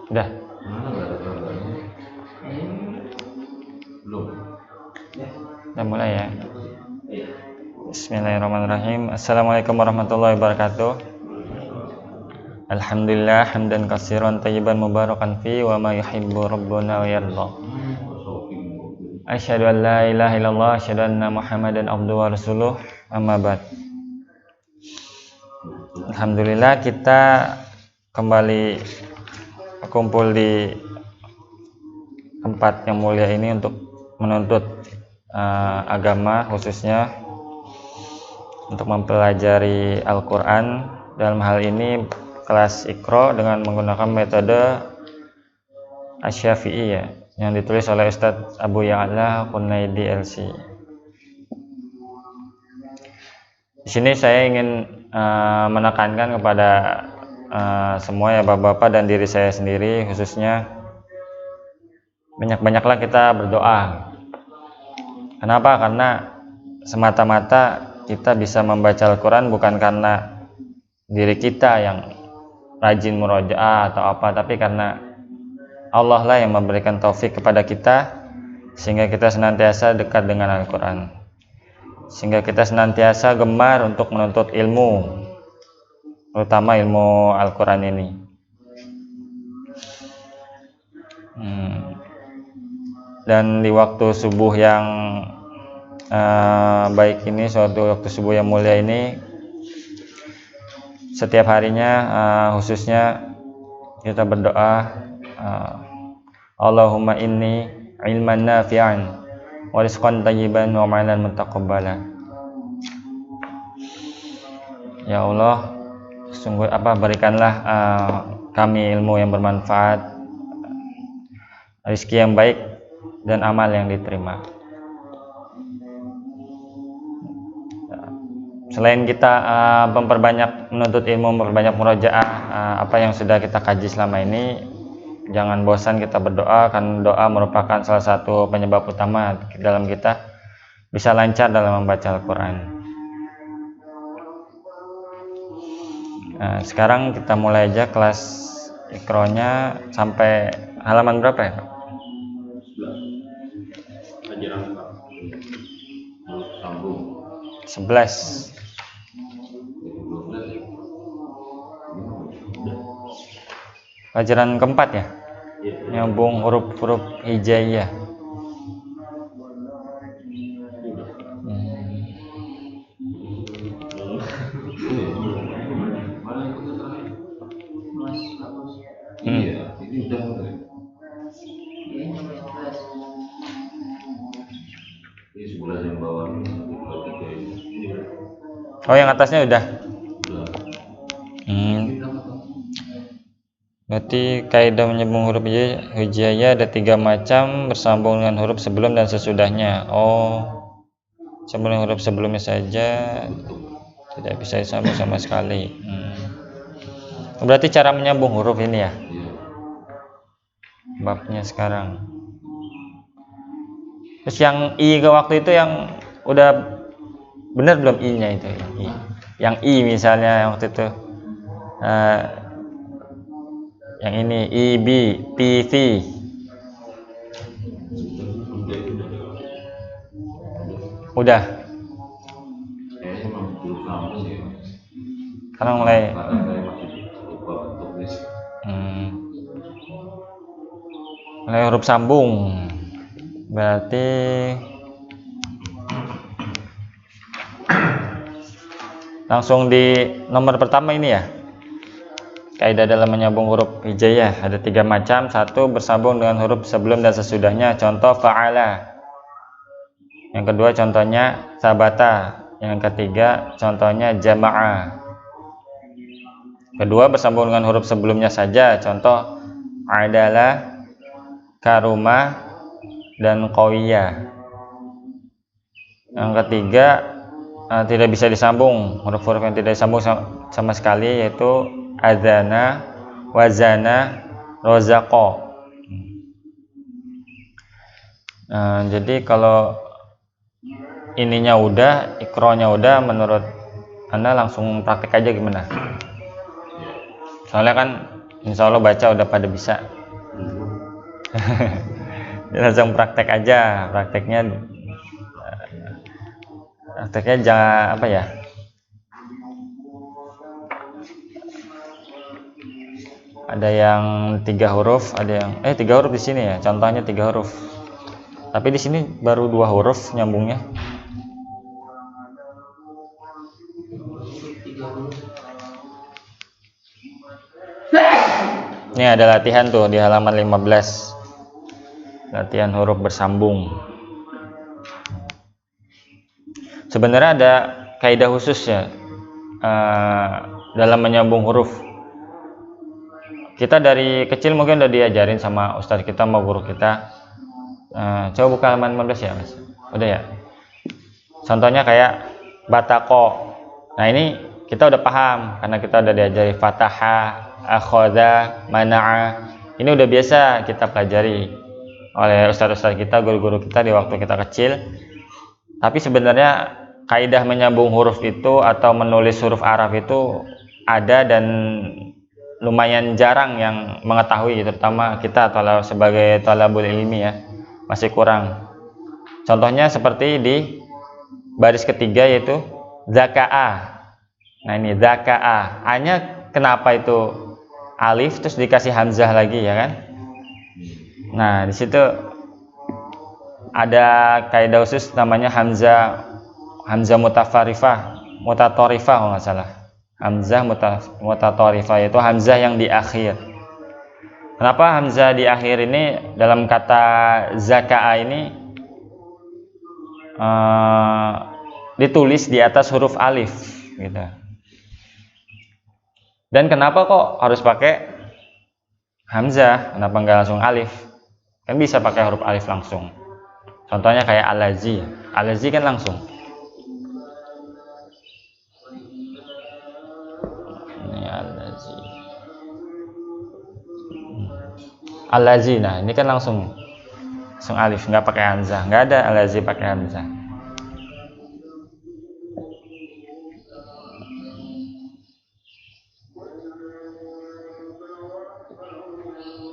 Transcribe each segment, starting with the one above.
Udah. Kita mulai ya. Bismillahirrahmanirrahim. Assalamualaikum warahmatullahi wabarakatuh. Alhamdulillah hamdan katsiran tayyiban mubarakan fi wa ma yuhibbu rabbuna wa yarda. Asyhadu an la ilaha illallah, asyhadu anna Muhammadan abduhu wa rasuluh. Amma ba'd. Alhamdulillah kita kembali kumpul di tempat yang mulia ini untuk menuntut agama, khususnya untuk mempelajari Al-Quran. Dalam hal ini kelas Iqra dengan menggunakan metode Asy-Syafi'i ya, yang ditulis oleh Ustadz Abu Ya'la Qunaidi LC. Di sini saya ingin menekankan kepada semua ya bapak-bapak dan diri saya sendiri khususnya, banyak-banyaklah kita berdoa. Kenapa? Karena semata-mata kita bisa membaca Al-Quran bukan karena diri kita yang rajin murojaah atau apa, tapi karena Allah lah yang memberikan taufik kepada kita sehingga kita senantiasa dekat dengan Al-Quran, sehingga kita senantiasa gemar untuk menuntut ilmu, terutama ilmu Al-Quran ini. Dan di waktu subuh yang baik ini, suatu waktu subuh yang mulia ini, setiap harinya khususnya kita berdoa, Allahumma inni ilman nafi'an wa rizqan thayyiban wa amalan mutaqabbala. Ya Allah, sungguh berikanlah kami ilmu yang bermanfaat, rezeki yang baik dan amal yang diterima. Selain kita memperbanyak menuntut ilmu, memperbanyak murojaah apa yang sudah kita kaji selama ini, jangan bosan kita berdoa, karena doa merupakan salah satu penyebab utama dalam kita bisa lancar dalam membaca Al-Quran. Sekarang kita mulai aja kelas Iqra-nya sampai halaman berapa ya, Pak? 11. Pelajaran keempat ya, nyambung huruf-huruf hijaiyah. Oh, yang atasnya udah. Berarti kaidah menyambung huruf hijaiyah ada 3 macam, bersambung dengan huruf sebelum dan sesudahnya. Oh, sebelum huruf sebelumnya saja tidak bisa disambung sama sekali. Berarti cara menyambung huruf ini ya, babnya sekarang. Terus yang i ke waktu itu yang udah benar belum i-nya itu? Yang i misalnya yang waktu itu yang ini IB, TV. Udah. Sekarang mulai. Mulai huruf sambung. Berarti langsung di nomor pertama ini ya. Kaidah dalam menyambung huruf hijaiyah ada 3 macam. 1, bersambung dengan huruf sebelum dan sesudahnya. Contoh fa'ala. Yang kedua contohnya sabata. Yang ketiga contohnya jama'a. Kedua, bersambung dengan huruf sebelumnya saja. Contoh adalah, karuma, dan qawiyah. Yang ketiga tidak bisa disambung, huruf-huruf yang tidak disambung sama sekali, yaitu adzana, wazana, rozaqa. Jadi kalau ininya udah, Iqra-nya udah, menurut Anda langsung praktek aja gimana? Soalnya kan insya Allah baca udah pada bisa. Langsung praktek aja. Prakteknya jangan apa ya, ada yang 3 huruf, ada yang 3 huruf di sini ya, contohnya 3 huruf, tapi di sini baru 2 huruf nyambungnya. Ini ada latihan tuh di halaman 15, latihan huruf bersambung. Sebenarnya ada kaidah khususnya dalam menyambung huruf. Kita dari kecil mungkin udah diajarin sama ustadz kita, sama guru kita. Coba buka halaman 15 ya mas. Udah ya. Contohnya kayak batako. Nah ini kita udah paham karena kita udah diajari fataha, akhadha, mana'a. Ini udah biasa kita pelajari oleh ustadz-ustadz kita, guru-guru kita di waktu kita kecil. Tapi sebenarnya kaidah menyambung huruf itu atau menulis huruf Arab itu ada dan lumayan jarang yang mengetahui, terutama kita sebagai thalabul ilmi ya, masih kurang. Contohnya seperti di baris ketiga yaitu zaka'a. Nah ini zaka'a, A-nya kenapa itu alif terus dikasih hamzah lagi ya kan? Nah di situ ada kaidah khusus namanya hamzah mutatorifah kalau nggak salah. Hamzah mutatorifah yaitu hamzah yang di akhir. Kenapa hamzah di akhir ini dalam kata zaka'a ini ditulis di atas huruf alif gitu. Dan kenapa kok harus pakai hamzah? Kenapa nggak langsung alif? Kan bisa pakai huruf alif langsung. Contohnya kayak alazi. Alazi kan langsung. Ini alazi. Alazi, nah ini kan langsung alif, nggak pakai hamzah. Nggak ada alazi pakai hamzah.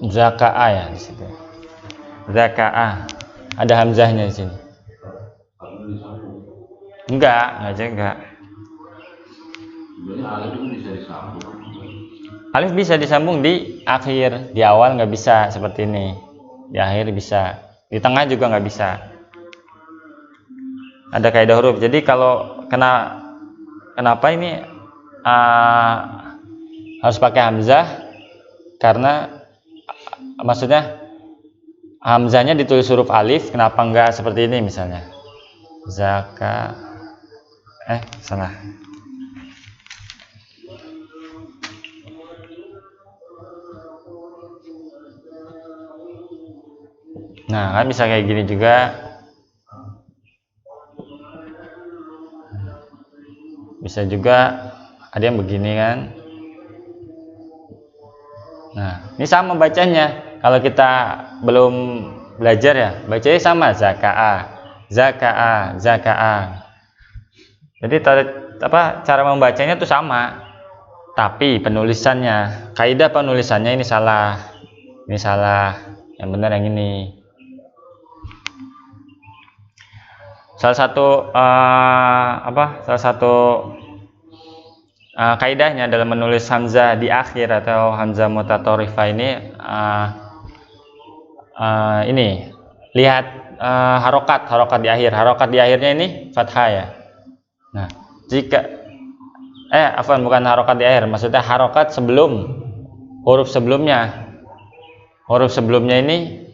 Zaka'a ya di situ. Zaka'a. Ada hamzahnya di sini. Enggak juga. Alif bisa disambung di akhir, di awal nggak bisa seperti ini. Di akhir bisa, di tengah juga nggak bisa. Ada kaidah huruf. Jadi kalau kenapa ini harus pakai hamzah? Karena maksudnya hamzahnya ditulis huruf alif, kenapa enggak seperti ini misalnya? Salah. Nah, kan bisa kayak gini juga. Bisa juga ada yang begini kan. Nah, ini sama bacanya. Kalau kita belum belajar ya, bacanya sama zaka'a. Jadi cara membacanya itu sama. Tapi penulisannya, kaidah penulisannya ini salah. Ini salah. Yang benar yang ini. Salah satu kaidahnya dalam menulis hamzah di akhir atau hamzah mutatorifah ini ini lihat harokat di akhir. Harokat di akhirnya ini fathah ya. Nah, jika bukan harokat di akhir, maksudnya harokat sebelum huruf sebelumnya. Huruf sebelumnya ini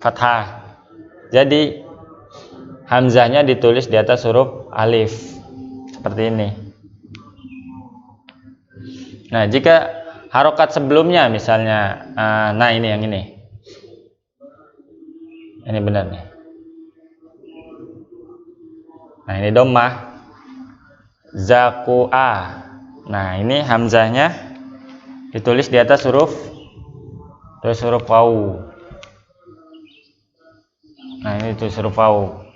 fathah. Jadi hamzahnya ditulis di atas huruf alif seperti ini. Nah, jika harokat sebelumnya misalnya, nah ini yang ini benar nih. Nah ini dhammah, zaku'a. Nah ini hamzahnya ditulis di atas huruf wawu. Nah ini tulis huruf wawu.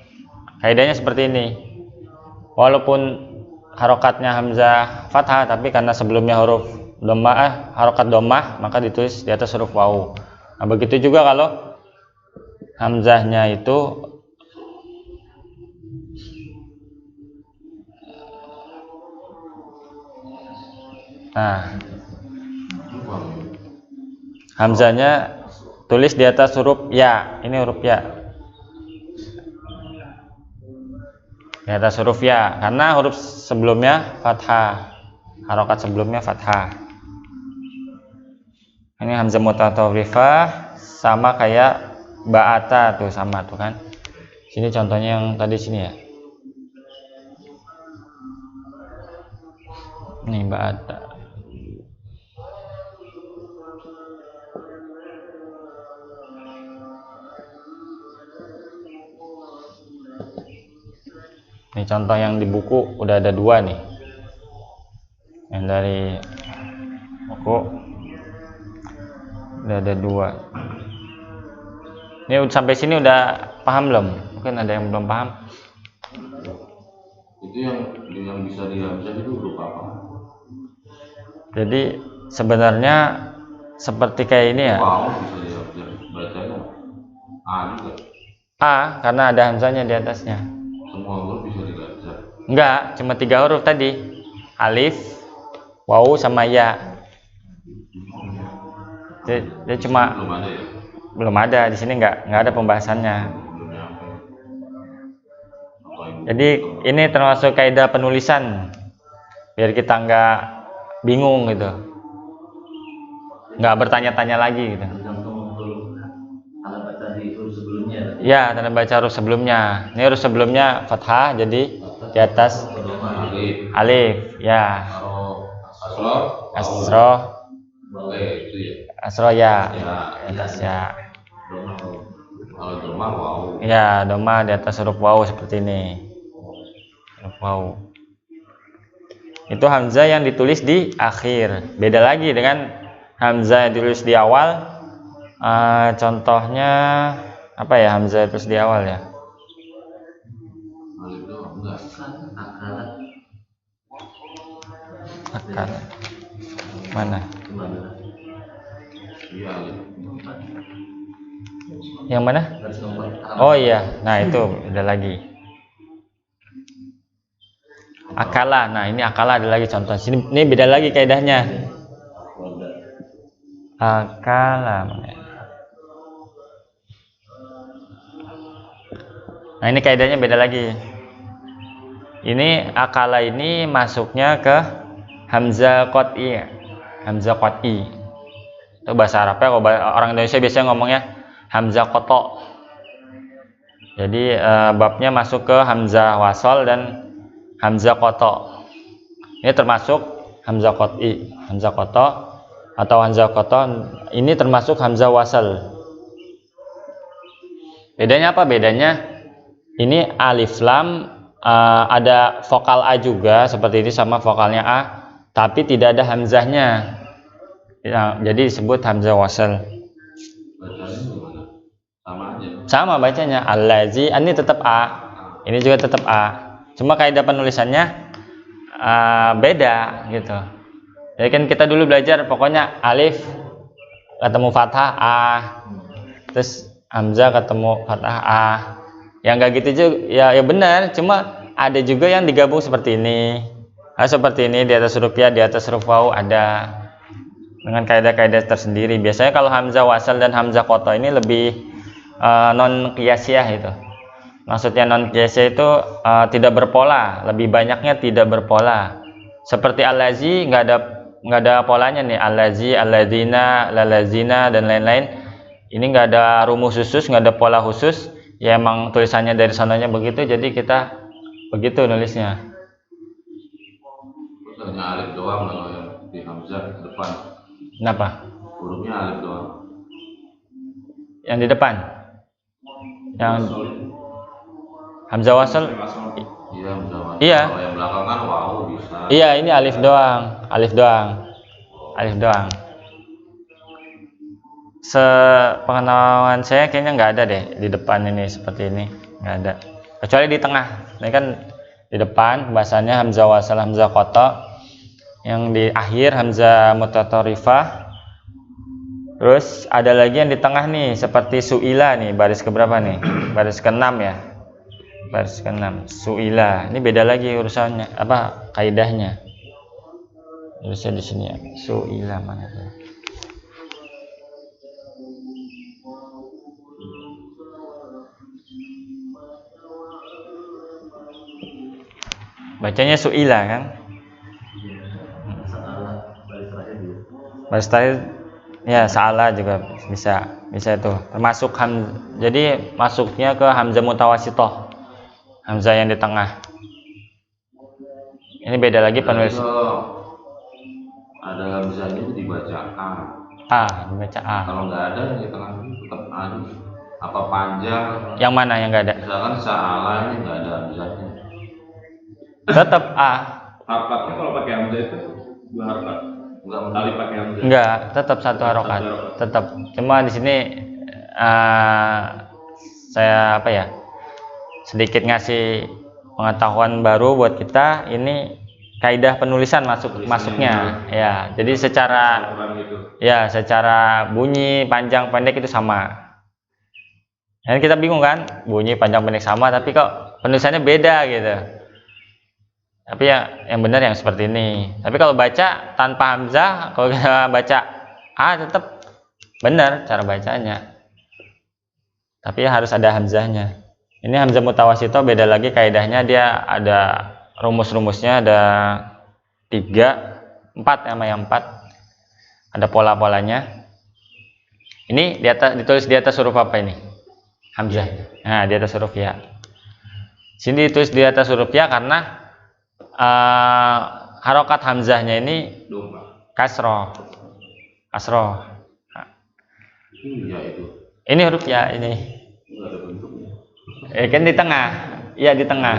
Kaidahnya seperti ini. Walaupun harokatnya hamzah fathah, tapi karena sebelumnya huruf harokat dhammah, maka ditulis di atas huruf wawu. Nah, begitu juga kalau hamzahnya itu hamzahnya tulis di atas huruf ya. Ini huruf ya. Di atas huruf ya, karena huruf sebelumnya fathah. Harokat sebelumnya fathah. Ini hamzah mutatarrifah sama kayak ba'ata tuh, sama tuh kan. Sini contohnya yang tadi sini ya. Ini ba'ata. Ini contoh yang di buku udah ada 2 nih. Yang dari buku udah ada 2. Ini sampai sini udah paham belum? Mungkin ada yang belum paham. Itu yang bisa dihamzah itu berupa apa? Jadi sebenarnya seperti kayak ini ya. Wow, bisa dihamzah. Bacanya A juga. A, karena ada hamzahnya di atasnya. Semua huruf bisa dihamzah. Enggak, cuma 3 huruf tadi. Alif, wawu sama ya. Dia cuma belum ada ya? Belum ada di sini, nggak ada pembahasannya. Jadi ini termasuk kaidah penulisan biar kita nggak bingung gitu, nggak bertanya-tanya lagi gitu. Tanda baca di huruf sebelumnya. Ya, tanda baca huruf sebelumnya. Ini huruf sebelumnya fathah, jadi di atas alif. Ya. Asro ya. Di atas ya. Kalau dhammah wawu. Ya, dhammah di atas huruf wawu seperti ini. Huruf wawu. Itu hamzah yang ditulis di akhir. Beda lagi dengan hamzah yang ditulis di awal. Contohnya apa ya hamzah terus di awal ya? Alif doang enggak. Akal. Mana? Iya, alif. Yang mana? Oh iya, nah itu ada lagi. Akala. Nah, ini akala ada lagi contoh. Sini ini beda lagi kaidahnya. Akala. Nah, ini kaidahnya beda lagi. Ini akala ini masuknya ke hamzah qat'i. Hamzah qat'i. Itu bahasa Arabnya, kalau orang Indonesia biasanya ngomongnya hamzah qata'. Jadi babnya masuk ke hamzah wasal dan hamzah qata'. Ini termasuk hamzah qat'i. Hamzah qata' atau hamzah qata' ini termasuk hamzah wasal. Bedanya apa? Bedanya ini alif lam ada vokal A juga seperti ini sama vokalnya A, tapi tidak ada hamzahnya. Ya, jadi disebut hamzah wasal. Bacanya gimana? Sama aja. Sama bacanya allazi, ini tetap A. Ini juga tetap A. Cuma kaidah penulisannya beda gitu. Jadi kan kita dulu belajar pokoknya alif ketemu fathah A, terus hamzah ketemu fathah A. Yang enggak gitu juga ya benar, cuma ada juga yang digabung seperti ini. Nah, seperti ini di atas huruf ya, di atas huruf wawu ada dengan kaidah-kaidah tersendiri. Biasanya kalau hamzah wasal dan hamzah qata ini lebih non qiyasiyah itu. Maksudnya non qiyasiyah itu tidak berpola, lebih banyaknya tidak berpola. Seperti allazi nggak ada polanya nih, allazi, alladzina, lalazina dan lain-lain. Ini nggak ada rumus khusus, nggak ada pola khusus. Ya emang tulisannya dari sananya begitu, jadi kita begitu nulisnya. Hanya alif doang kalau yang di hamzah di depan. Kenapa? Hurufnya alif doang. Yang di depan? Yang hamzah wasal? Iya, hamzah wasal. Iya. Kalau yang belakang kan wawu bisa. Iya, ini alif doang. Alif doang. Alif doang. Sepengetahuan saya kayaknya nggak ada deh di depan ini seperti ini, nggak ada. Kecuali di tengah. Ini kan di depan bahasanya hamzah wasal, hamzah qata. Yang di akhir hamzah mutatarifah. Terus ada lagi yang di tengah nih, seperti suila nih, baris keberapa nih? Baris ke-6 ya. Baris ke-6, suila. Ini beda lagi urusannya, apa kaidahnya? Tulisnya di sini ya. Suila mana tuh? Bacanya suila kan? Salah baris terakhir dulu. Baris terakhir ya salah juga bisa itu termasuk jadi masuknya ke hamzah mutawasitoh, hamzah yang di tengah. Ini beda lagi penulis. Ada hamzahnya itu dibaca Dibaca A. Kalau nggak ada yang di tengah itu tetap A. Apa panjang? Yang mana yang nggak ada? Misalkan salah ini nggak ada hamzahnya. Tetap A. Harokatnya kalau pakai hamzah itu dua harokat. Enggak kali pakai hamzah. Enggak, tetap satu harokat. Tetap. Cuma di sini saya apa ya? Sedikit ngasih pengetahuan baru buat kita. Ini kaidah penulisan masuknya ya. Jadi secara bunyi panjang pendek itu sama. Dan kita bingung kan, bunyi panjang pendek sama tapi kok penulisannya beda gitu. Tapi ya yang benar yang seperti ini. Tapi kalau baca tanpa hamzah, kalau kita baca A tetap benar cara bacanya. Tapi harus ada hamzahnya. Ini hamzah mutawasito beda lagi kaidahnya, dia ada rumus-rumusnya, ada 4 sama yang 4. Ada pola-polanya. Ini ditulis di atas huruf apa ini? Hamzah. Nah, di atas huruf ya. Sini ditulis di atas huruf ya karena harokat hamzahnya ini kasroh. Ini huruf ya ini. Kan di tengah. Iya di tengah.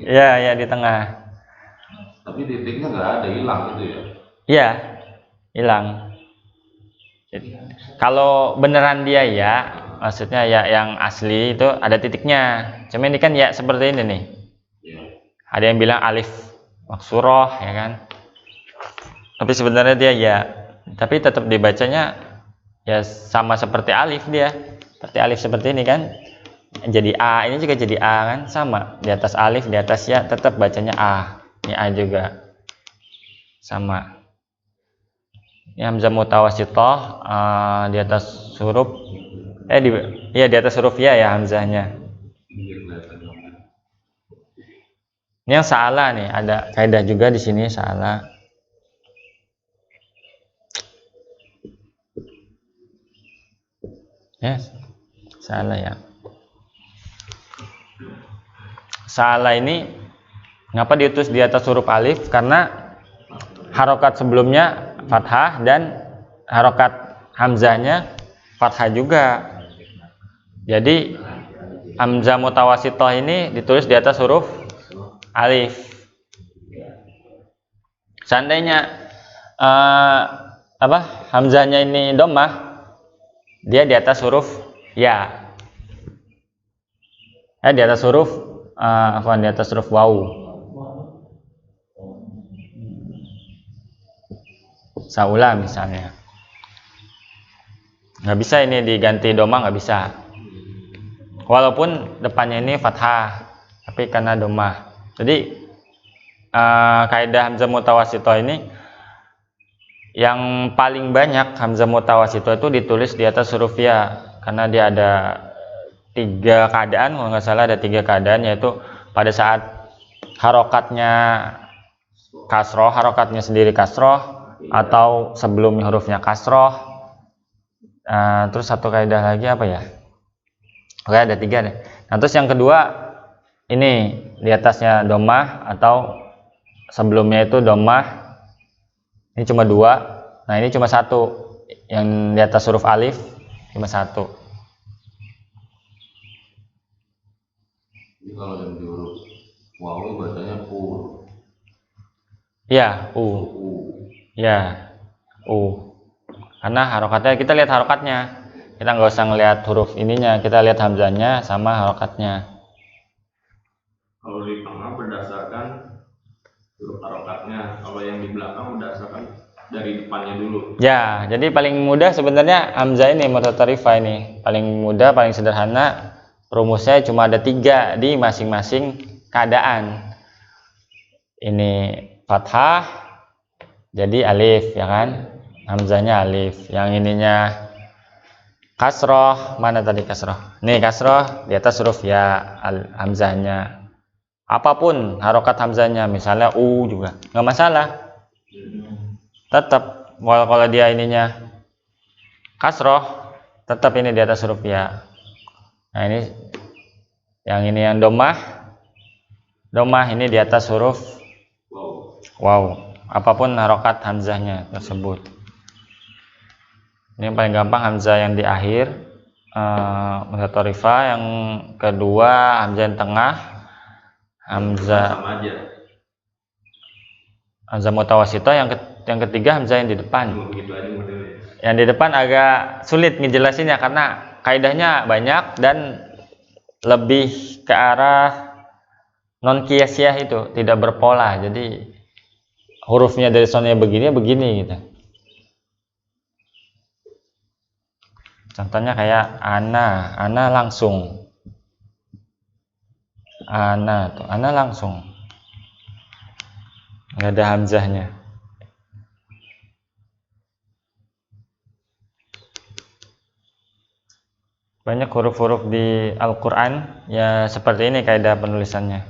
Iya di tengah. Tapi titiknya nggak ada, hilang gitu ya? Iya, hilang. Kalau beneran dia ya, maksudnya ya yang asli itu ada titiknya. Cuma ini kan ya seperti ini nih. Ada yang bilang alif maksuroh ya kan, tapi sebenarnya dia ya, tapi tetap dibacanya ya sama seperti alif, dia seperti alif seperti ini kan, jadi A, ini juga jadi A kan, sama di atas alif di atas ya tetap bacanya A, ini A juga sama. Ini hamzah mutawasitoh di atas huruf di atas huruf ya hamzahnya. Ini yang salah nih, ada kaidah juga di sini salah. Ya, salah ya. Salah ini ngapa ditulis di atas huruf alif? Karena harokat sebelumnya fathah dan harokat hamzahnya fathah juga. Jadi hamzah mutawasitoh ini ditulis di atas huruf alif. Seandainya hamzahnya ini dhammah, dia di atas huruf ya. Di atas huruf di atas huruf waw. Saula misalnya. Nggak bisa ini diganti dhammah, nggak bisa. Walaupun depannya ini fathah, tapi karena dhammah. Jadi kaidah hamzah mutawasito ini yang paling banyak hamzah mutawasito itu ditulis di atas huruf ya, karena dia ada 3 keadaan, kalau nggak salah ada 3 keadaan, yaitu pada saat harokatnya kasroh, harokatnya sendiri kasroh, atau sebelum hurufnya kasroh. Terus satu kaidah lagi apa ya? Oke, ada 3 deh. Nah, terus yang kedua ini di atasnya dhammah atau sebelumnya itu dhammah. Ini cuma 2. Nah, ini cuma 1. Yang di atas huruf alif cuma 1. Jadi kalau yang di huruf waw bacanya u. Ya, u. Ya, u. Karena harokatnya, kita lihat harokatnya. Kita nggak usah ngelihat huruf ininya, kita lihat hamzahnya sama harokatnya. Kalau di tengah berdasarkan huruf harokatnya, kalau kalau yang di belakang berdasarkan dari depannya dulu. Ya, jadi paling mudah sebenarnya hamzah ini mutatarifah ini paling mudah, paling sederhana. Rumusnya cuma ada 3 di masing-masing keadaan. Ini fathah, jadi alif, ya kan? Hamzahnya alif. Yang ininya kasroh, mana tadi kasroh? Nih kasroh di atas huruf ya, hamzahnya. Apapun harokat hamzahnya, misalnya u juga nggak masalah, tetap kalau dia ininya kasroh tetap ini di atas huruf ya. Nah ini yang domah ini di atas huruf waw, apapun harokat hamzahnya tersebut. Ini yang paling gampang, hamzah yang di akhir mutatarifah. Yang kedua hamzah yang tengah, hamzah mutawasithah. Yang ketiga hamzah yang di depan. Yang di depan agak sulit ngejelasinnya karena kaidahnya banyak dan lebih ke arah non qiyasiyah, itu tidak berpola. Jadi hurufnya dari sonnya begini gitu. Contohnya kayak ana langsung. Ana langsung. Nggak ada hamzahnya. Banyak huruf-huruf di Al-Quran ya seperti ini kaidah penulisannya.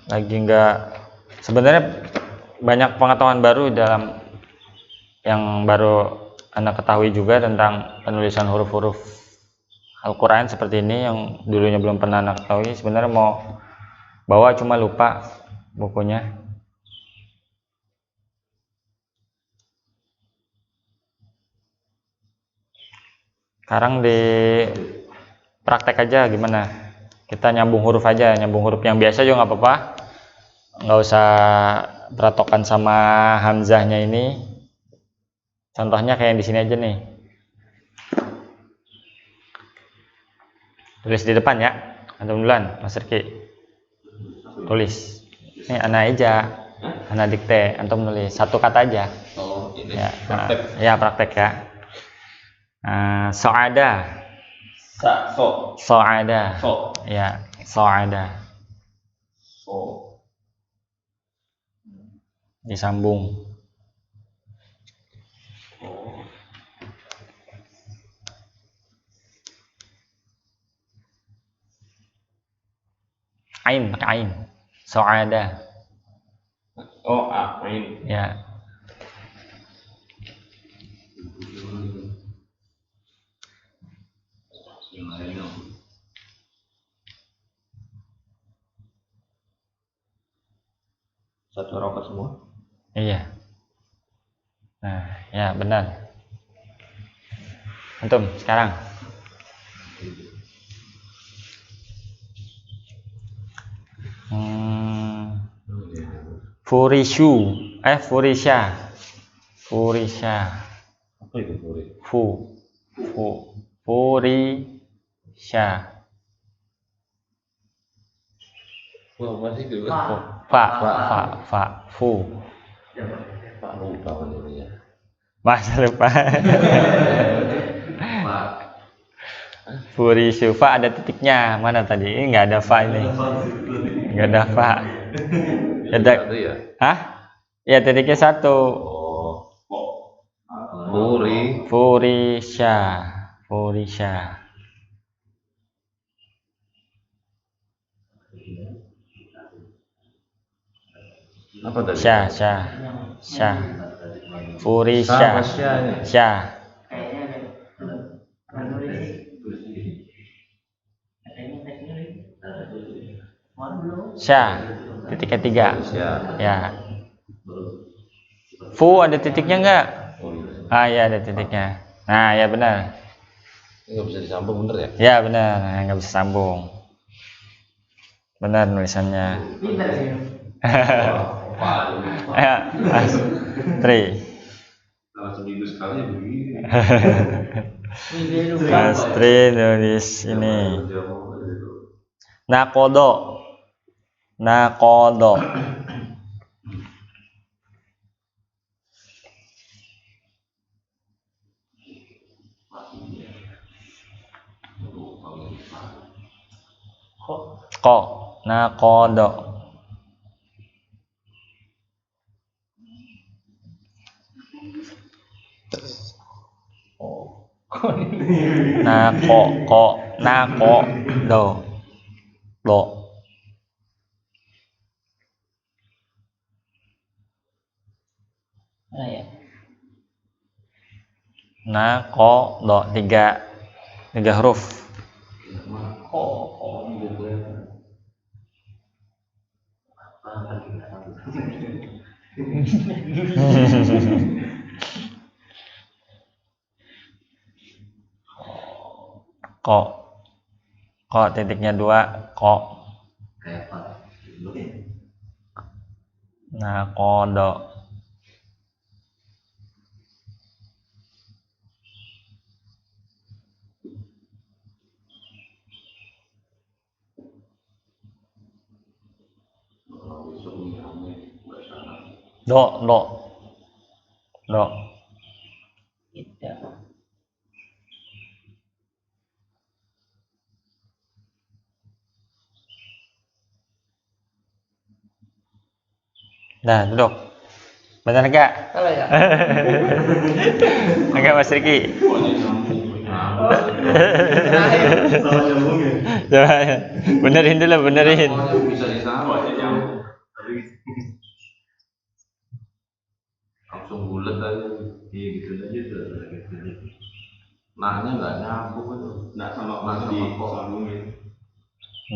Lagi nggak, sebenarnya banyak pengetahuan baru dalam yang baru Anda ketahui juga tentang penulisan huruf-huruf Al-Quran seperti ini yang dulunya belum pernah Anda ketahui. Sebenarnya mau bawa cuma lupa bukunya. Sekarang di praktek aja gimana? Kita nyambung huruf aja, nyambung huruf yang biasa juga nggak apa-apa. Nggak usah beratokan sama hamzahnya ini. Contohnya kayak yang di sini aja nih. Tulis di depan ya. Antum duluan, Mas Riki. Tulis. Ini ana aja. Ana dikte, antum nulis satu kata aja. Oh, ini Ya, praktek. ya praktek ya. So'ada. So'ada. Ya, so'ada. Disambung. Ain, pakai ain. So'ada. Oh, ain. Ya. Satu harokat semua. Iya. Nah, ya benar. Antum sekarang. Furishu, furisha. Apa itu furi? Furisha. Wah, masih gitu. Fu. Pak lupa namanya. Masa lupa. Furishu, fa ada titiknya. Mana tadi? Ini nggak ada fa ini. Nggak ada fa. Ada. Ya? Hah? Ya titiknya 1. Oh. Furisha. Apa tadi? Sya. Furisha. Sya. Sya. Titiknya 3. Ya. Fu ada titiknya enggak? Ya ada titiknya. Nah ya benar. Ini nggak bisa disambung bener ya? Ya benar, nggak bisa sambung. Benar nulisannya. Ya, Tri. Kalau seminggu sekali begini. Astri nulis ini. Nakodo. Nakodo. Do. Nakodo, tiga huruf. Ko titiknya 2, ko. Kayak apa? Nakodo. Do. Nah, duduk. Benar enggak? Salah ya? Enggak, Mas Riki. Coba ya. Benerin dulu, benerin. Bisa disama langsung bulat aja. Iya gitu aja tuh. Nahnya nggak nyambung itu. Nah sama disambungin.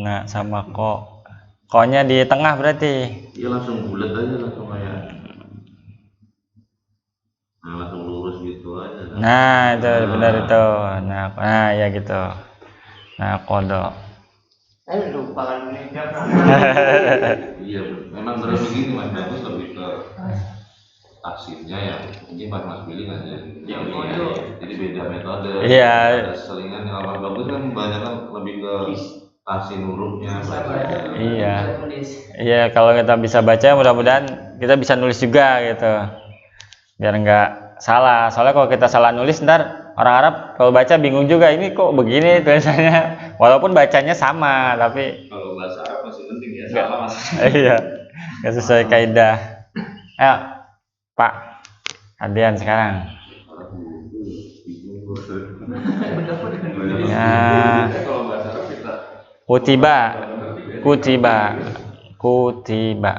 Nah, sama ko. Ko-nya di tengah berarti. Iya langsung bulat aja, langsung kayak. Nah langsung lurus gitu aja. Nah, itu benar itu. Nah, ya gitu. Nah, kodo. Lupa kan ini Iya, memang benar begini Mas. Bagus lebih ke tafsirnya ya. Mungkin pas Mas Billy aja. Jadi beda metode. Iya. Ada selingan yang Mas bagus kan banyak kan lebih ke tafsir hurufnya. Iya. Iya, kalau kita bisa baca mudah-mudahan kita bisa nulis juga gitu. Biar nggak salah. Soalnya kalau kita salah nulis ntar orang Arab kalau baca bingung juga, ini kok begini tulisannya. Walaupun bacanya sama, tapi Kalau bahasa Arab masih penting ya, Nggak. sama Mas. iya, nggak sesuai kaidah. Ayo, Pak Adian sekarang. Ya, Kalau bahasa Arab kita kutiba. Kutiba.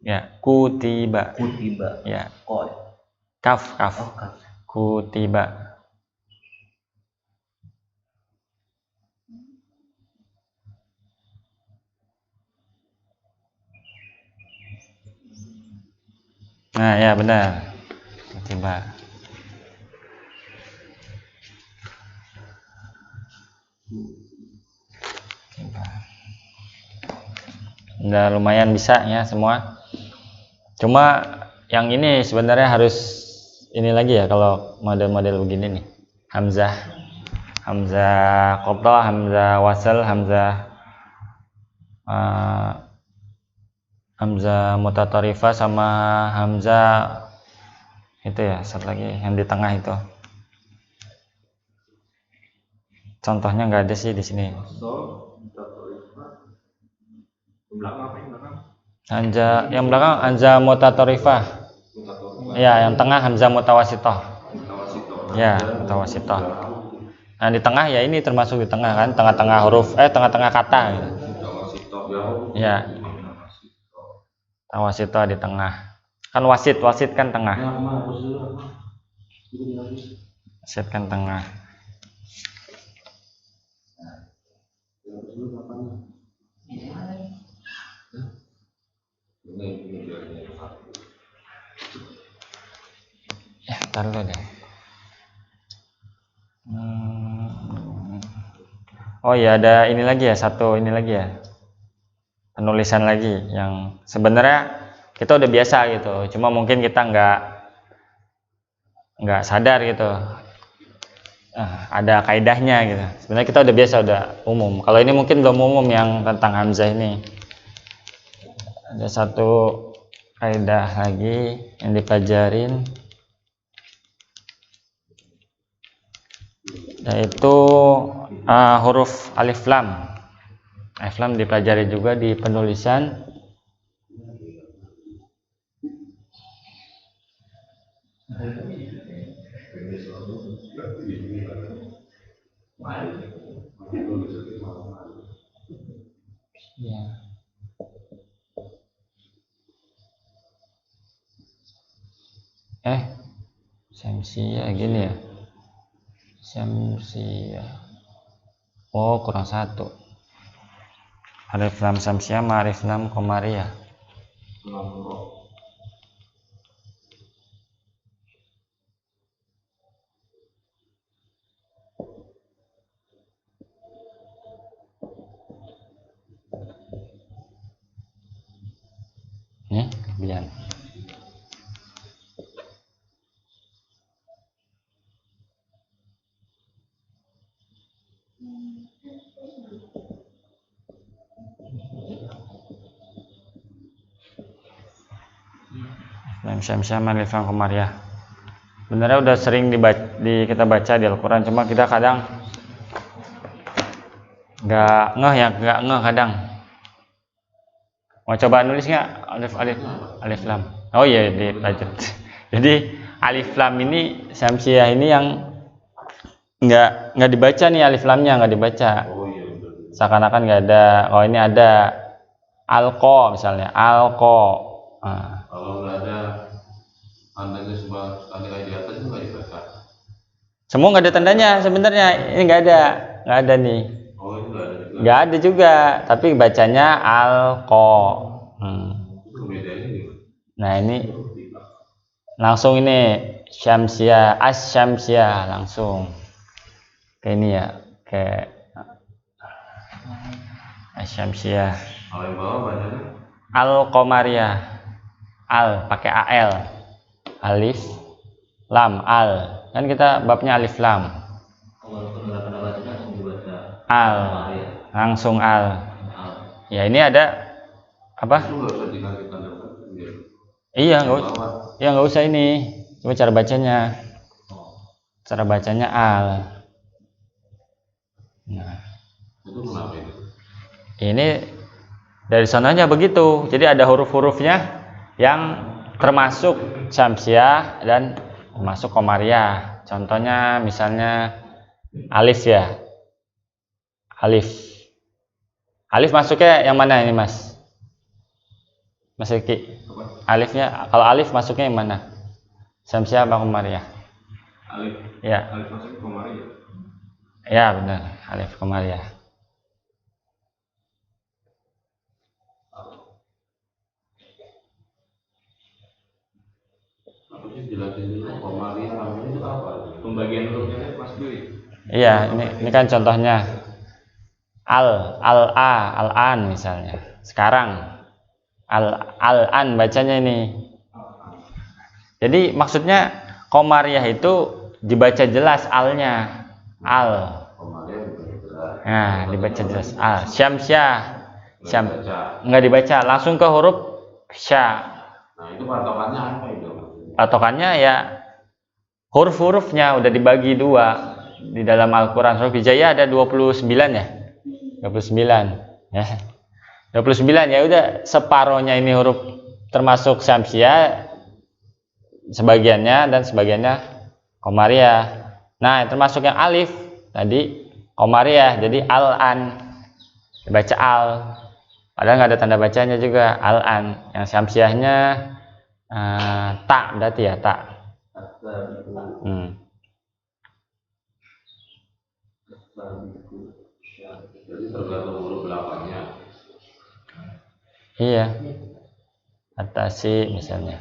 Ya, kutiba. Ya, kaf. Kutiba. Nah, ya benar. Kutiba. Udah lumayan bisa ya semua. Cuma yang ini sebenarnya harus ini lagi ya kalau model-model begini nih. Hamzah qatha, hamzah wasal, hamzah mutatarifah sama hamzah itu ya, satu lagi yang di tengah itu. Contohnya nggak ada sih di sini. Yang belakang hamzah mutatarifah. Ya, yang tengah hamzah mutawasithah. Ya, mutawasithah. Nah, di tengah ya ini termasuk di tengah kan, tengah-tengah huruf, tengah-tengah kata gitu. Ya. Tawasithah di tengah. Kan wasit kan tengah. Wasit kan tengah. Ntar dulu deh. Oh ya, ada ini lagi ya, satu ini lagi ya, penulisan lagi yang sebenarnya kita udah biasa gitu, cuma mungkin kita nggak sadar gitu. Ada kaidahnya gitu. Sebenarnya kita udah biasa, udah umum. Kalau ini mungkin belum umum yang tentang hamzah ini. Ada satu kaidah lagi yang dipelajarin, yaitu huruf alif lam. Alif lam dipelajari juga di penulisan. Syamsiyah gini ya. Syamsiyah. Oh, kurang satu. Alif lam syamsiyah sama alif lam qamariyah. Nih, kemudian. Lam syamsiyah sama alif lam qamariyah. Sebenarnya udah sering kita baca di Al-Quran, cuma kita kadang nggak ngeh kadang. Mau coba nulis nggak alif lam? Oh iya, dipelajari. Jadi alif lam ini syamsiyah ini yang nggak dibaca nih, alif lamnya nggak dibaca. Seakan-akan nggak ada. Oh, ini ada alqa misalnya, alqa. Kalau nggak ada tandanya sekali di atas itu nggak dibaca. Semua nggak ada tandanya sebenarnya. Ini nggak ada nih. Oh, itu nggak ada juga. Nggak ada juga, tapi bacanya alqa. Itu bedanya gimana? Nah ini langsung ini syamsiyah, as-syamsiyah langsung kayak ini ya, kayak as-syamsiyah. Kalau yang bawah bacanya Al-qamariyah, al pakai al, alif lam al, kan kita babnya alif lam. Walaupun nggak pernah baca langsung dibaca Al, langsung al. Ya ini ada apa? itu nggak usah dikasih tanda baca biar Iya nggak usah ini. Cuma cara bacanya al. Nah, itu kenapa itu? ini dari sananya begitu. Jadi ada huruf-hurufnya yang termasuk syamsiyah dan termasuk qamariyah. Contohnya misalnya alif ya. Alif masuknya yang mana ini, Mas? Mas Riki. Alifnya, kalau alif masuknya yang mana? Syamsiyah apa qamariyah? Alif. Ya. Alif masuk qamariyah. Ya, benar. Alif qamariyah. Aku sih jelasin dulu qamariyah namanya itu apa? Pembagian hurufnya Mas Billy. Iya, ini kan contohnya al-an misalnya. Sekarang al-an bacanya ini. Jadi maksudnya qamariyah itu dibaca jelas alnya. Al. Qamariyah bukan jelas. Nah, dibaca jelas al. Syamsiyah. Baca. Enggak dibaca, langsung ke huruf sya. Nah, itu patokannya apa itu? Patokannya ya huruf-hurufnya udah dibagi dua di dalam Al-Quran. Huruf hijaiyah ada 29 ya. 29 ya. 29 ya udah separohnya ini huruf termasuk syamsiyah, sebagiannya, dan sebagiannya qamariyah. Nah, termasuk yang alif tadi qamariyah, jadi al-an dibaca al, padahal nggak ada tanda bacanya juga al-an. Yang syamsiyahnya tak berarti ya tak. Jadi tergantung huruf belakangnya. Iya, atasi misalnya.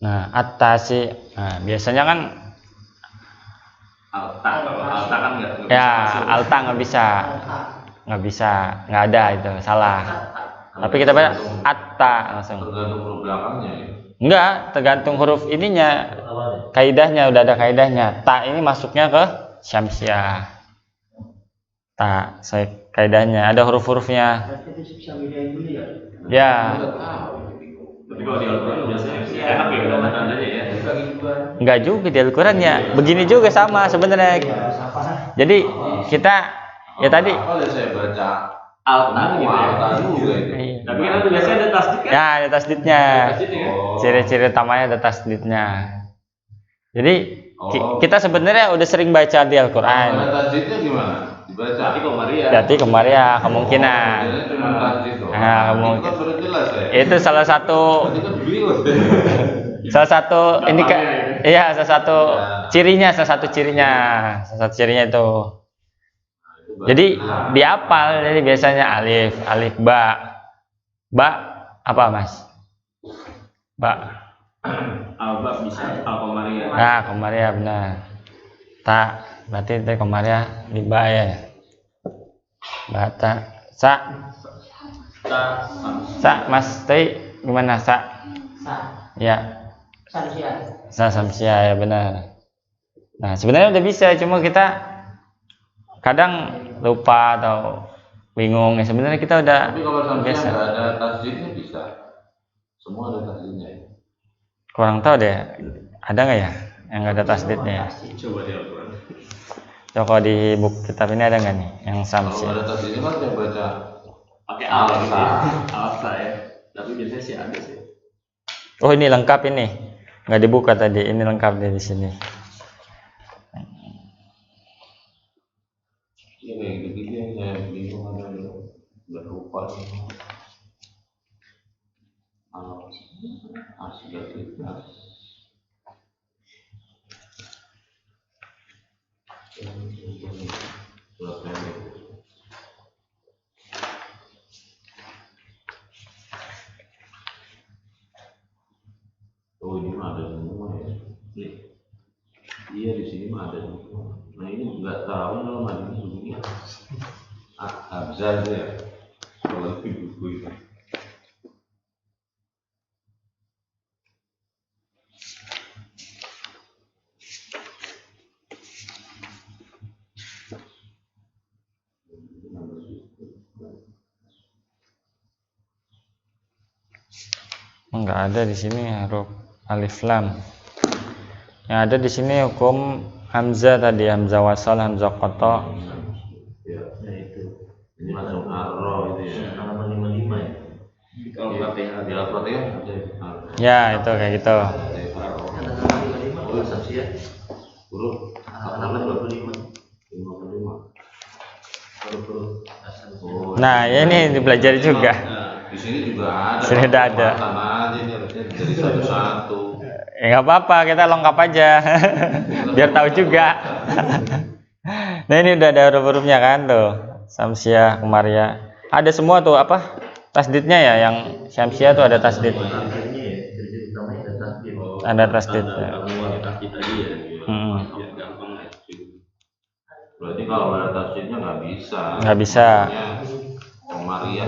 Nah, atasi, nah, biasanya kan Alta kan nggak ya bisa. alta nggak bisa. nggak bisa, nggak ada itu, salah. Tapi kita baca atta langsung. Tergantung huruf belakangnya ya. Enggak, tergantung huruf ininya. Kaidahnya udah ada kaidahnya. Ta ini masuknya ke syamsiah. Ta, kaidahnya ada huruf-hurufnya. Berarti itu bisa bedain dulu ya. Ya, Nggak tahu. Tapi kalau di Al-Quran biasanya enak ya udah ada tandanya ya. enggak juga di Al-Quran ya. Begini juga sama sebenarnya. Jadi kita ya tadi. Apa ya saya baca Alta gitu ya. Alta juga itu. Iya. Tapi kan itu biasanya ada tasdid kan? Ya, ada tasdidnya. Tasdidnya kan? Oh. Ciri-ciri utamanya ada tasdidnya. Jadi Oh. kita sebenarnya udah sering baca di Al-Quran. Kalau tasdidnya gimana? Dibaca. Tapi kalau Maria. Berarti kemarin ya kemungkinan. Jadi cuma tasdid doang. Nah, Itu mungkin. kan sudah jelas ya. Itu salah satu Berarti kan bingung. salah satu ini kak, iya salah satu cirinya itu. Jadi dihafal, jadi biasanya alif ba apa mas? Ba. Alba bisa Al-Qamariyah. Nah, Komaria benar. Ta, berarti itu Komaria di ba ya. Bata. Sa mas, tadi gimana sa? Ya. Samsia ya benar. Nah sebenarnya udah bisa, cuma kita kadang lupa atau bingung ya. Sebenarnya kita udah Tapi kalau sampai biasa. nggak ada tasdidnya bisa. Semua ada tasdidnya. Kurang tahu deh, ada nggak ya yang nggak ada tasdidnya ya? Coba di Al-Quran. Coba di buku kitab ini ada nggak nih yang Kalau samsia? nggak ada tasdidnya kan saya baca Pakai Al gitu ya. Alta ya. Tapi biasanya sih ada sih. Oh ini lengkap ini, nggak dibuka tadi. Ini lengkap di sini. ya kayak gitu-gitu yang saya bingung ada udah lupa. Asgard itu. Oh ini mah ada semua ya. Nih. Iya di sini mah ada semua. Nah ini nggak tahu nama ini begini. Abzal ya. Kalau di buku itu. Nggak ada di sini huruf alif lam. Yang ada di sini hukum hamzah tadi, hamzah wasal, hamzah qata. Ya. Nah itu. Ini langsung arroh itu ya. Halaman 55 ya. Kalau Fatihah Di Al-Fatihah ada arroh. Ya itu kayak gitu. Ada arroh. Halaman 55 kalau samsia. Huruf Halaman 25. 55. Huruf-huruf asal. Oh, Nah ya ini dipelajari juga. di sini juga ada. Sini udah ada. Tanah aja ini harusnya dari satu-satu. Ya nggak apa-apa, kita lengkap aja. Biar tahu juga. Nah ini udah ada huruf-hurufnya kan tuh. Samsiah, Komaria. Ada semua tuh apa? Tasdidnya ya, yang Syamsiah tuh ada tasdid. Akhirnya ya, ciri utamanya ada tasdid. Ada tasdid. Ya. Kamu kaki tadi ya. Biar gampang lah. Berarti kalau ada tasdidnya nggak bisa. Nggak bisa. Maria.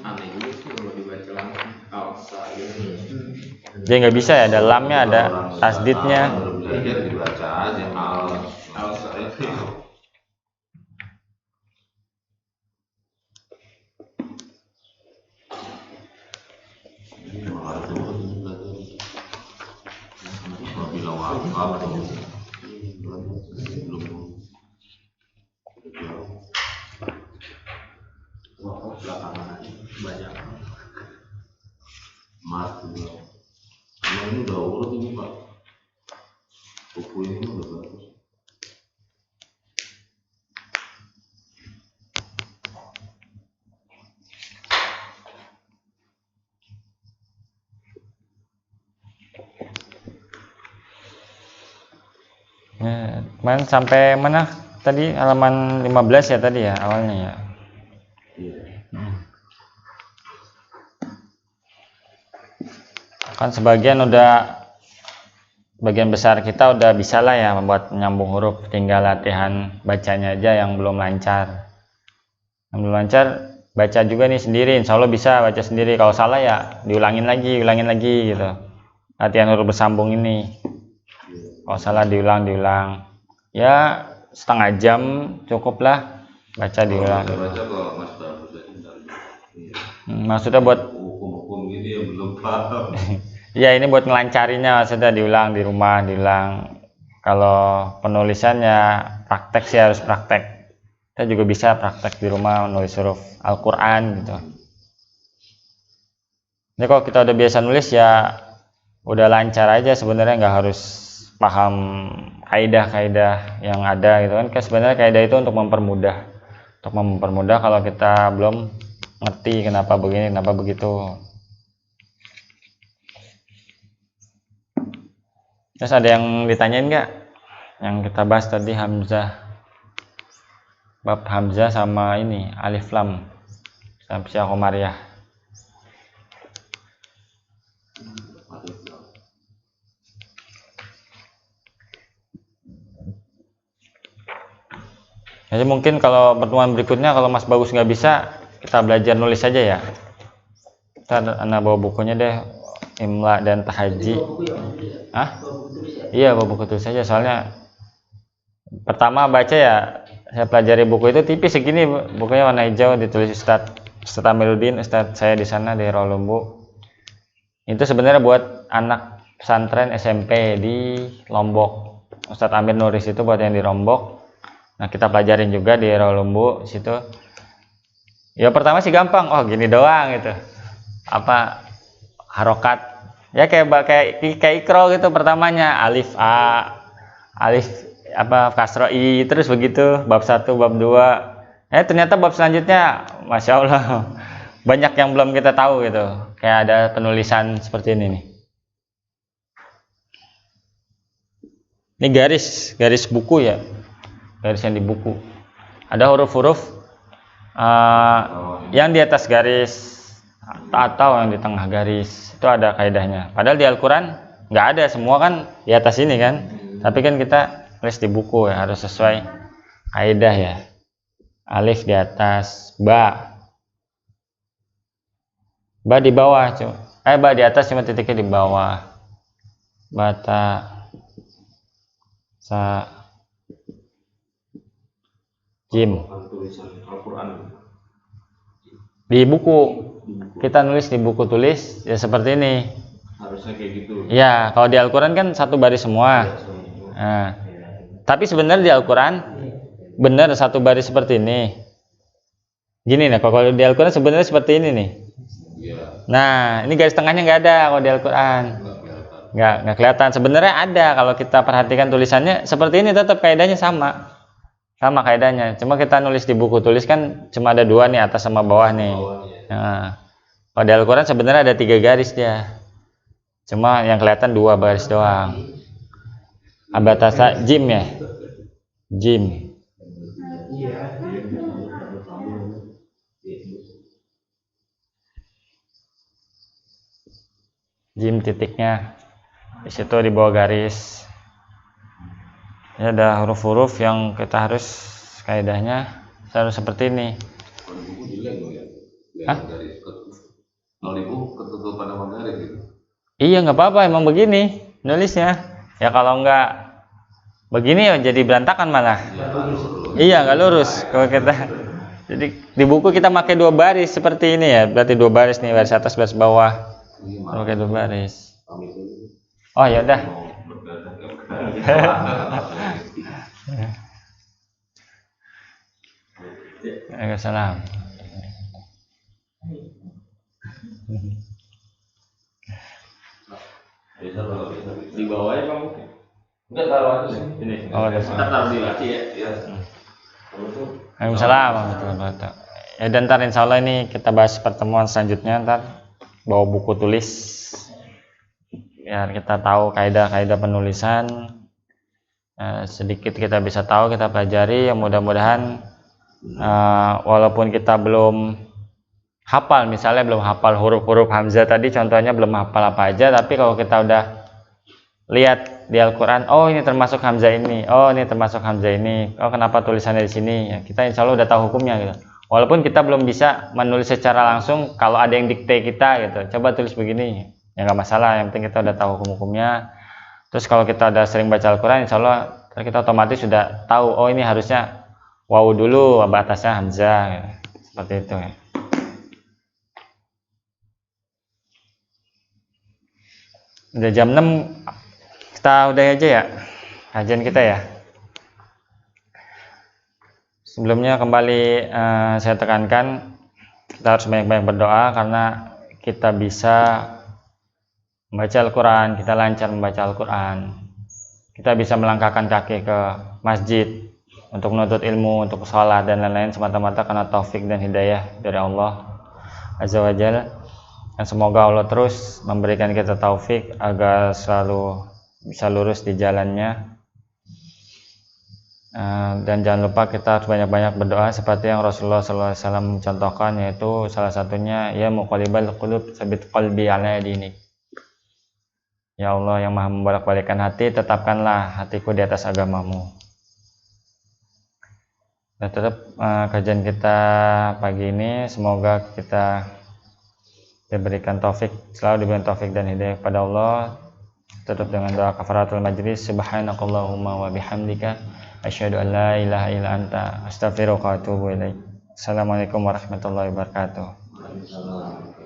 Aneh juga sih kalau dibaca langsung. Alsa gitu. Jadi nggak bisa ya, ada lamnya, ada tasdidnya. Baru belajar dibaca aja Alsa itu. Ini memang harus dulu ini belajar. Kalau bilang wakaf tuh belum Wakaf belakangan banyak. Mas juga. Emang ini udah urut ini Pak. Buku ini udah bagus. Ya, kemarin sampai mana tadi, halaman 15 ya tadi ya awalnya ya. Iya. Kan sebagian besar kita udah bisa lah ya membuat menyambung huruf, tinggal latihan bacanya aja yang belum lancar. Yang belum lancar baca juga nih sendiri, insya Allah bisa baca sendiri. Kalau salah ya diulangin lagi gitu. Latihan huruf bersambung ini. Kalau salah diulang. Ya setengah jam cukup lah baca diulang. Baca kalau Mas bagus aja ntar. Iya. Maksudnya buat Hukum-hukum gini yang belum paham. ya ini buat ngelancarinnya, maksudnya diulang di rumah, diulang. Kalau penulisannya praktek sih harus praktek. Kita juga bisa praktek di rumah menulis huruf Al-Quran gitu. Jadi kalau kita udah biasa nulis ya udah lancar aja sebenarnya, nggak harus paham kaidah-kaidah yang ada gitu kan. Sebenarnya kaidah itu untuk mempermudah kalau kita belum ngerti kenapa begini, kenapa begitu. Terus ada yang ditanyain nggak? Yang kita bahas tadi Hamzah, bab Hamzah sama ini Alif Lam sama Sya Qamariyah. Jadi mungkin kalau pertemuan berikutnya kalau Mas Bagus nggak bisa, kita belajar nulis aja ya. Kita bawa bukunya deh, Imla dan Tahaji. Iya, bawa buku tulis saja. Soalnya pertama baca ya, saya pelajari buku itu tipis segini, bukunya warna hijau, ditulis Ustadz Amiruddin, Ustadz saya di sana di Rawalumbu. Itu sebenarnya buat anak pesantren SMP di Lombok. Ustadz Amir Nuris itu buat yang di Lombok. Nah kita pelajarin juga di Rawalumbu situ. Ya pertama sih gampang, oh gini doang gitu. Apa harokat? Ya kayak ikro gitu pertamanya, alif A, alif kasro I, terus begitu bab 1, bab 2. Ternyata bab selanjutnya Masya Allah banyak yang belum kita tahu gitu. Kayak ada penulisan seperti ini nih. Ini garis buku ya. Garis yang di buku. Ada huruf-huruf yang di atas garis atau yang di tengah garis. Itu ada kaidahnya. Padahal di Al-Quran nggak ada, semua kan di atas ini kan. Tapi kan kita tulis di buku ya, harus sesuai kaidah ya. Alif di atas, ba di bawah cuma. Ba di atas cuma titiknya di bawah. Bata, sa, jim. Di buku kita nulis di buku tulis ya seperti ini. Harusnya kayak gitu. Ya, kalau di Al-Quran kan satu baris semua. Nah, tapi sebenarnya di Al-Quran benar satu baris seperti ini. Gini nih, kalau di Al-Quran sebenarnya seperti ini nih. Nah, ini garis tengahnya nggak ada kalau di Al-Quran. Nggak kelihatan. Sebenarnya ada kalau kita perhatikan tulisannya seperti ini, tetap kaidahnya sama kaidahnya. Cuma kita nulis di buku tulis kan cuma ada 2 nih, atas sama bawah nih. Nah, kalau di Al-Quran sebenarnya ada 3 garis dia. Cuma yang kelihatan 2 baris doang. Abatasa jim ya, jim. Jim titiknya di situ di bawah garis. Ya ada huruf-huruf yang kita harus kaidahnya harus seperti ini. Kalau di buku jelek loh ya. Hah? Kalau di buku ketutupan sama garis gitu. Iya nggak apa-apa, emang begini nulisnya. Ya kalau nggak begini ya jadi berantakan malah. Iya nggak lurus kalau kita. Jadi di buku kita pakai 2 baris seperti ini ya. Berarti 2 baris nih, baris atas baris bawah. Pakai 2 baris. Oh ya udah. Waalaikumsalam. Di bawahnya Bang. Enggak taruh aja sih. Ini. Oh, ada. Kita taruh di laci ya. Iya. Waalaikumsalam warahmatullahi wabarakatuh. Ya dan ntar insya Allah ini kita bahas pertemuan selanjutnya, ntar bawa buku tulis biar kita tahu kaidah-kaidah penulisan. Sedikit kita bisa tahu, kita pelajari. Ya mudah-mudahan walaupun kita belum hafal, misalnya belum hafal huruf-huruf hamzah tadi contohnya, belum hafal apa aja, tapi kalau kita udah lihat di Al-Quran, oh ini termasuk hamzah ini, oh ini termasuk hamzah ini, oh kenapa tulisannya di sini, ya, kita insya Allah udah tahu hukumnya gitu. Walaupun kita belum bisa menulis secara langsung, kalau ada yang dikte kita gitu, coba tulis begini, ya nggak masalah, yang penting kita udah tahu hukum-hukumnya. Terus kalau kita udah sering baca Al-Quran, insya Allah kita otomatis sudah tahu, oh ini harusnya wawu dulu, atasnya hamzah, gitu. Seperti itu ya. Udah jam 6, kita udah aja ya kajian kita ya. Sebelumnya kembali saya tekankan, kita harus banyak-banyak berdoa karena kita bisa membaca Al-Quran, kita lancar membaca Al-Quran, kita bisa melangkahkan kaki ke masjid untuk menuntut ilmu, untuk sholat dan lain-lain, semata-mata karena taufik dan hidayah dari Allah Azza wa Jalla. Dan semoga Allah terus memberikan kita taufik agar selalu bisa lurus di jalannya. Dan jangan lupa kita harus banyak-banyak berdoa seperti yang Rasulullah SAW mencontohkan, yaitu salah satunya, ya muqallibal qulub tsabit qalbi ala dinik. Ya Allah yang maha membolak-balikkan hati, tetapkanlah hatiku di atas agamamu. Dan tetap kajian kita pagi ini, semoga kita diberikan taufik, selalu diberikan taufik dan hidayah kepada Allah. Tutup dengan doa kafaratul majlis. Subhanakallahumma wa bihamdika asyhadu an la ilaha illa anta astaghfiruka wa atubu ilaik. Assalamualaikum warahmatullahi wabarakatuh.